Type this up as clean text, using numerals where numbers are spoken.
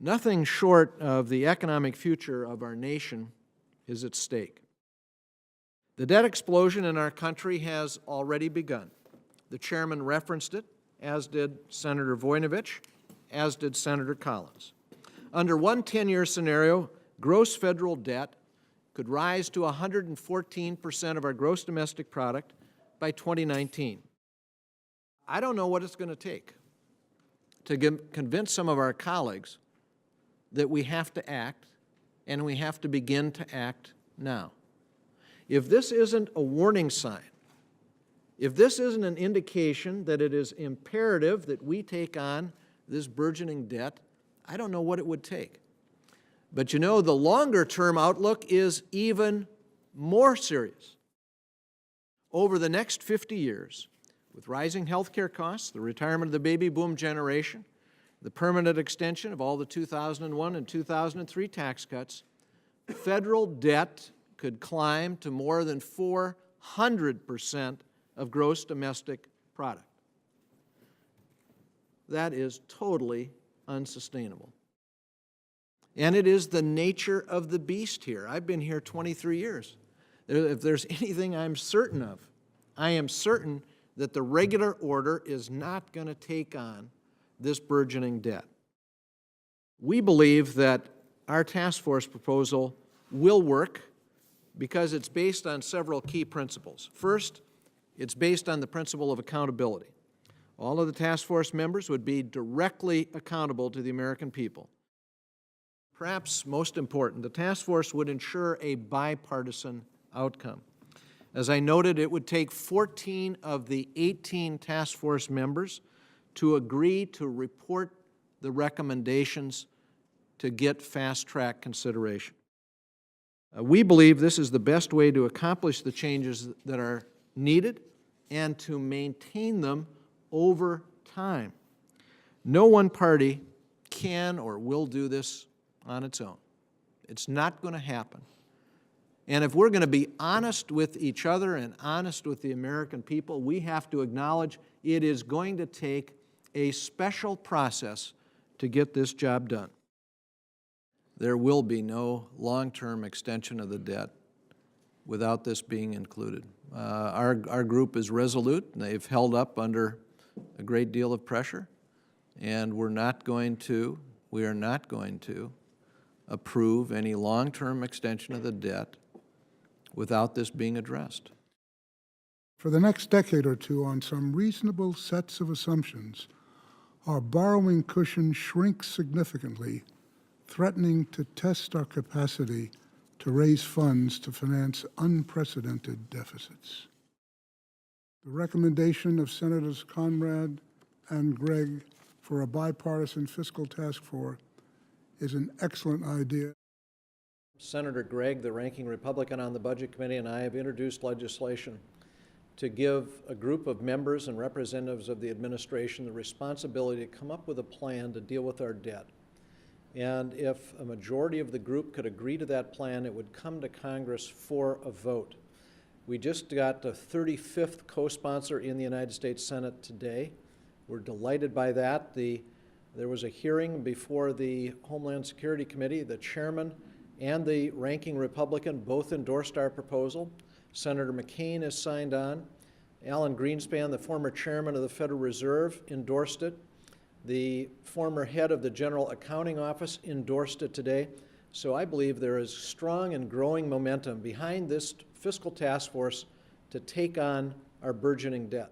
Nothing short of the economic future of our nation is at stake. The debt explosion in our country has already begun. The chairman referenced it, as did Senator Voinovich, as did Senator Collins. Under one 10-year scenario, gross federal debt could rise to 114% of our gross domestic product by 2019. I don't know what it's going to take to convince some of our colleagues that we have to act, and we have to begin to act now. If this isn't a warning sign, if this isn't an indication that it is imperative that we take on this burgeoning debt, I don't know what it would take. But you know, the longer-term outlook is even more serious. Over the next 50 years, with rising health care costs, the retirement of the baby boom generation, the permanent extension of all the 2001 and 2003 tax cuts, federal debt could climb to more than 400% of gross domestic product. That is totally unsustainable. And it is the nature of the beast here. I've been here 23 years. If there's anything I'm certain of, I am certain that the regular order is not going to take on this burgeoning debt. We believe that our task force proposal will work because it's based on several key principles. First, it's based on the principle of accountability. All of the task force members would be directly accountable to the American people. Perhaps most important, the task force would ensure a bipartisan outcome. As I noted, it would take 14 of the 18 task force members to agree to report the recommendations to get fast-track consideration. We believe this is the best way to accomplish the changes that are needed and to maintain them over time. No one party can or will do this on its own. It's not going to happen. And if we're going to be honest with each other and honest with the American people, we have to acknowledge it is going to take a special process to get this job done. There will be no long-term extension of the debt without this being included. Our group is resolute. They've held up under a great deal of pressure, and we are not going to approve any long-term extension of the debt without this being addressed. For the next decade or two, on some reasonable sets of assumptions, our borrowing cushion shrinks significantly, threatening to test our capacity to raise funds to finance unprecedented deficits. The recommendation of Senators Conrad and Gregg for a bipartisan fiscal task force is an excellent idea. Senator Gregg, the ranking Republican on the Budget Committee, and I have introduced legislation to give a group of members and representatives of the administration the responsibility to come up with a plan to deal with our debt. And if a majority of the group could agree to that plan, it would come to Congress for a vote. We just got the 35th co-sponsor in the United States Senate today. We're delighted by that. There was a hearing before the Homeland Security Committee. The chairman and the ranking Republican both endorsed our proposal. Senator McCain has signed on. Alan Greenspan, the former chairman of the Federal Reserve, endorsed it. The former head of the General Accounting Office endorsed it today. So I believe there is strong and growing momentum behind this fiscal task force to take on our burgeoning debt.